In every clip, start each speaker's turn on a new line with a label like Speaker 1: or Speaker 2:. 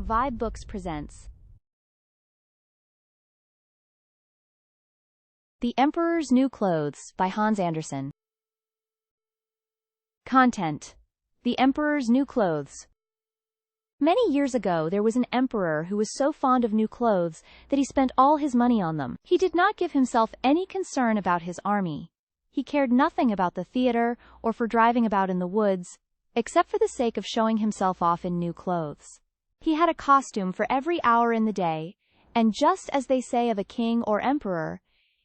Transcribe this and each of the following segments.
Speaker 1: vibeBooks presents The Emperor's New Clothes by Hans Andersen. Content: The Emperor's New Clothes. Many years ago there was an emperor who was so fond of new clothes that he spent all his money on them. He did not give himself any concern about his army. He cared nothing about the theater or for driving about in the woods, except for the sake of showing himself off in new clothes. He had a costume for every hour in the day, and just as they say of a king or emperor,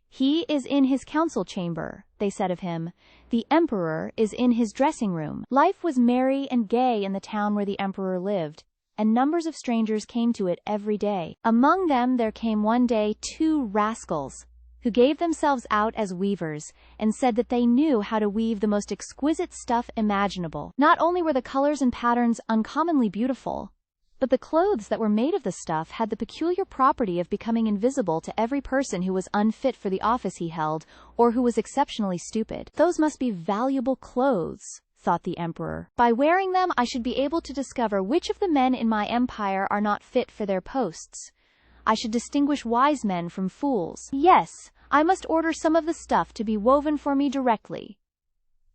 Speaker 1: "He is in his council chamber," they said of him, "the emperor is in his dressing room." Life was merry and gay in the town where the emperor lived, and numbers of strangers came to it every day. Among them there came one day 2 rascals, who gave themselves out as weavers, and said that they knew how to weave the most exquisite stuff imaginable. Not only were the colors and patterns uncommonly beautiful, but the clothes that were made of the stuff had the peculiar property of becoming invisible to every person who was unfit for the office he held, or who was exceptionally stupid. "Those must be valuable clothes," thought the emperor. "By wearing them I should be able to discover which of the men in my empire are not fit for their posts. I should distinguish wise men from fools. Yes, I must order some of the stuff to be woven for me directly."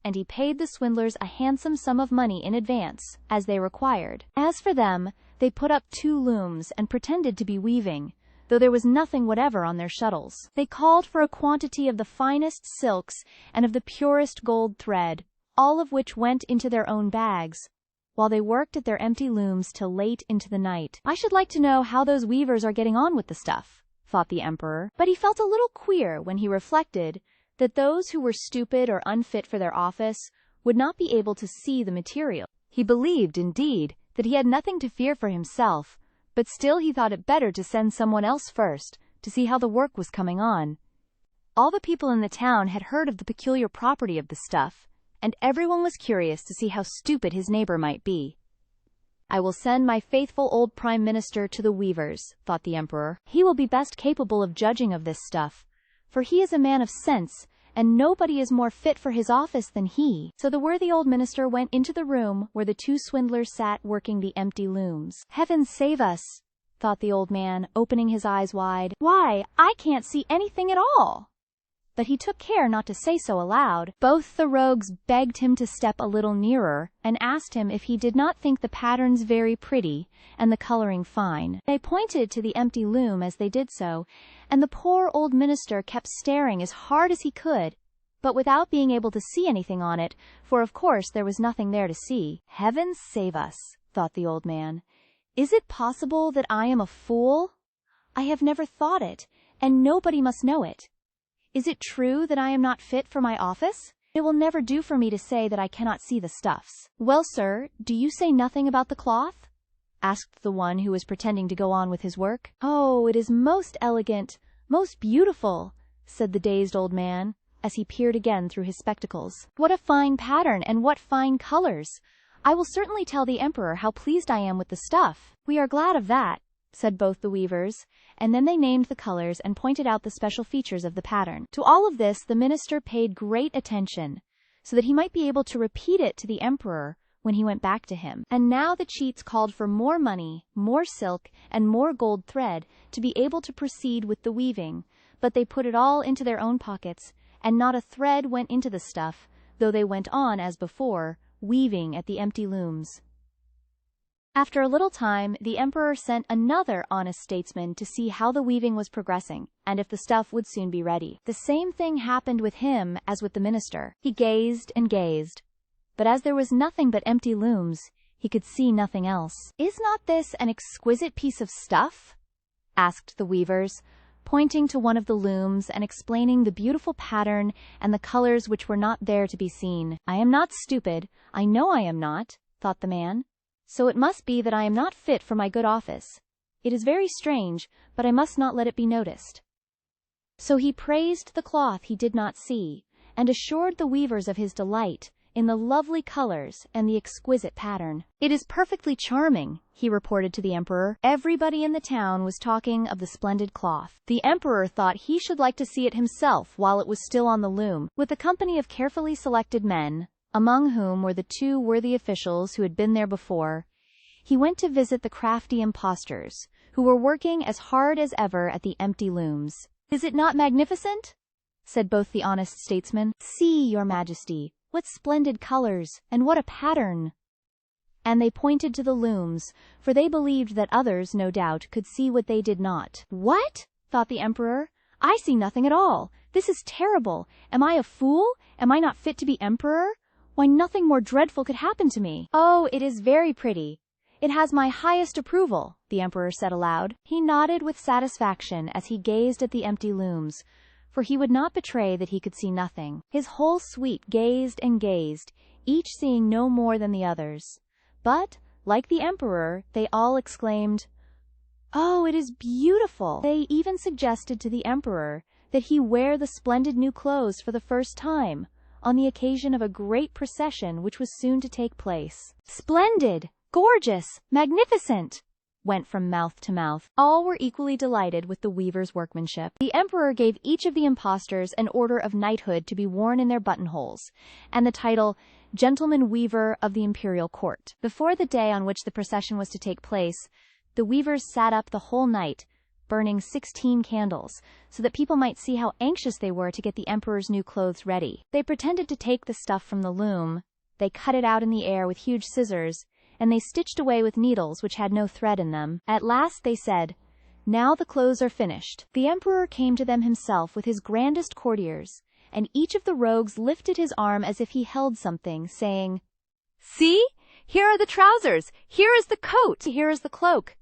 Speaker 1: And he paid the swindlers a handsome sum of money in advance, as they required. As for them, they put up 2 looms and pretended to be weaving, though there was nothing whatever on their shuttles. They called for a quantity of the finest silks and of the purest gold thread, all of which went into their own bags, while they worked at their empty looms till late into the night. "I should like to know how those weavers are getting on with the stuff," thought the emperor, but he felt a little queer when he reflected that those who were stupid or unfit for their office would not be able to see the material. He believed, indeed, that he had nothing to fear for himself, but still he thought it better to send someone else first, to see how the work was coming on. All the people in the town had heard of the peculiar property of the stuff, and everyone was curious to see how stupid his neighbor might be. "I will send my faithful old prime minister to the weavers," thought the emperor. "He will be best capable of judging of this stuff, for he is a man of sense, and nobody is more fit for his office than he." So the worthy old minister went into the room where the 2 swindlers sat working the empty looms. "Heaven save us," thought the old man, opening his eyes wide. "Why, I can't see anything at all." But he took care not to say so aloud. Both the rogues begged him to step a little nearer, and asked him if he did not think the patterns very pretty, and the coloring fine. They pointed to the empty loom as they did so, and the poor old minister kept staring as hard as he could, but without being able to see anything on it, for of course there was nothing there to see. "Heaven save us," thought the old man. "Is it possible that I am a fool? I have never thought it, and nobody must know it. Is it true that I am not fit for my office? It will never do for me to say that I cannot see the stuffs." "Well, sir, do you say nothing about the cloth?" asked the one who was pretending to go on with his work. "Oh, it is most elegant, most beautiful," said the dazed old man, as he peered again through his spectacles. "What a fine pattern, and what fine colors! I will certainly tell the emperor how pleased I am with the stuff." "We are glad of that," said both the weavers, and then they named the colors and pointed out the special features of the pattern. To all of this the minister paid great attention, so that he might be able to repeat it to the emperor when he went back to him. And now the cheats called for more money, more silk, and more gold thread to be able to proceed with the weaving, but they put it all into their own pockets, and not a thread went into the stuff, though they went on, as before, weaving at the empty looms. After a little time, the emperor sent another honest statesman to see how the weaving was progressing, and if the stuff would soon be ready. The same thing happened with him as with the minister. He gazed and gazed, but as there was nothing but empty looms, he could see nothing else. "Is not this an exquisite piece of stuff?" asked the weavers, pointing to one of the looms and explaining the beautiful pattern and the colors which were not there to be seen. "I am not stupid, I know I am not," thought the man. "So it must be that I am not fit for my good office. It is very strange, but I must not let it be noticed." So he praised the cloth he did not see, and assured the weavers of his delight in the lovely colors and the exquisite pattern. "It is perfectly charming," he reported to the emperor. Everybody in the town was talking of the splendid cloth. The emperor thought he should like to see it himself while it was still on the loom. With a company of carefully selected men, among whom were the 2 worthy officials who had been there before, he went to visit the crafty impostors, who were working as hard as ever at the empty looms. "Is it not magnificent?" said both the honest statesman. "See, your majesty, what splendid colors, and what a pattern!" And they pointed to the looms, for they believed that others, no doubt, could see what they did not. "What?" thought the emperor. "I see nothing at all. This is terrible. Am I a fool? Am I not fit to be emperor? Why, nothing more dreadful could happen to me." "Oh, it is very pretty. It has my highest approval," the emperor said aloud. He nodded with satisfaction as he gazed at the empty looms, for he would not betray that he could see nothing. His whole suite gazed and gazed, each seeing no more than the others. But, like the emperor, they all exclaimed, "Oh, it is beautiful!" They even suggested to the emperor that he wear the splendid new clothes for the first time, on the occasion of a great procession which was soon to take place. "Splendid! Gorgeous! Magnificent!" went from mouth to mouth. All were equally delighted with the weaver's workmanship. The emperor gave each of the impostors an order of knighthood to be worn in their buttonholes, and the title Gentleman Weaver of the Imperial Court. Before the day on which the procession was to take place, the weavers sat up the whole night, burning 16 candles, so that people might see how anxious they were to get the emperor's new clothes ready. They pretended to take the stuff from the loom, they cut it out in the air with huge scissors, and they stitched away with needles which had no thread in them. At last they said, "Now the clothes are finished." The emperor came to them himself with his grandest courtiers, and each of the rogues lifted his arm as if he held something, saying, "See, here are the trousers, here is the coat, here is the cloak,"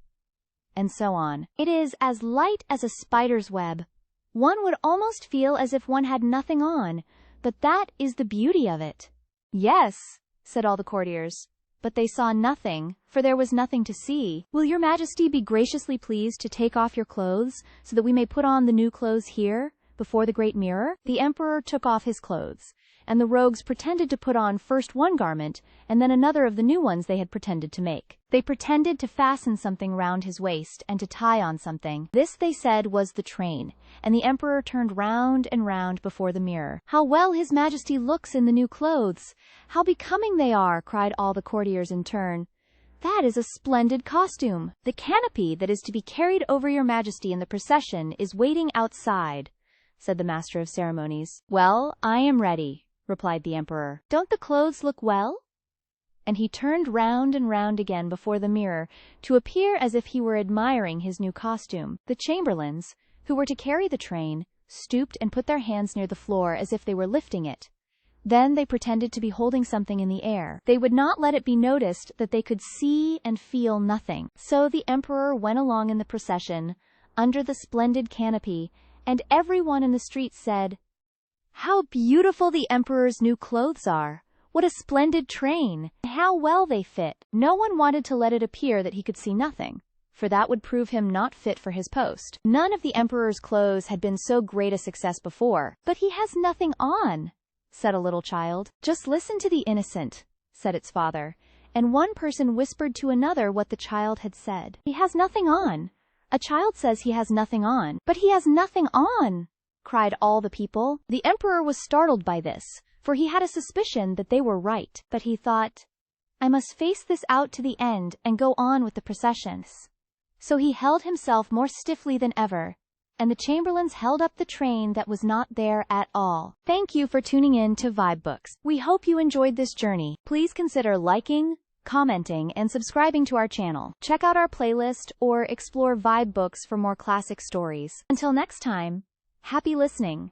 Speaker 1: and so on. It is as light as a spider's web. One would almost feel as if one had nothing on, but that is the beauty of it. "Yes," said all the courtiers, but they saw nothing, for there was nothing to see. "Will your majesty be graciously pleased to take off your clothes, so that we may put on the new clothes here, before the great mirror?" The emperor took off his clothes, and the rogues pretended to put on first one garment, and then another of the new ones they had pretended to make. They pretended to fasten something round his waist, and to tie on something. This, they said, was the train, and the emperor turned round and round before the mirror. "How well his majesty looks in the new clothes! How becoming they are!" cried all the courtiers in turn. "That is a splendid costume! The canopy that is to be carried over your majesty in the procession is waiting outside," said the master of ceremonies. "Well, I am ready," replied the emperor. "Don't the clothes look well?" And he turned round and round again before the mirror, to appear as if he were admiring his new costume. The chamberlains, who were to carry the train, stooped and put their hands near the floor as if they were lifting it. Then they pretended to be holding something in the air. They would not let it be noticed that they could see and feel nothing. So the emperor went along in the procession, under the splendid canopy, and everyone in the street said, "How beautiful the emperor's new clothes are! What a splendid train! How well they fit!" No one wanted to let it appear that he could see nothing, for that would prove him not fit for his post. None of the emperor's clothes had been so great a success before. "But he has nothing on," said a little child. "Just listen to the innocent," said its father, and one person whispered to another what the child had said. "He has nothing on. A child says he has nothing on." "But he has nothing on!" cried all the people. The emperor was startled by this, for he had a suspicion that they were right. But he thought, "I must face this out to the end and go on with the processions." So he held himself more stiffly than ever, and the chamberlains held up the train that was not there at all. Thank you for tuning in to vibeBooks. We hope you enjoyed this journey. Please consider liking, commenting, and subscribing to our channel. Check out our playlist or explore vibeBooks for more classic stories. Until next time, happy listening.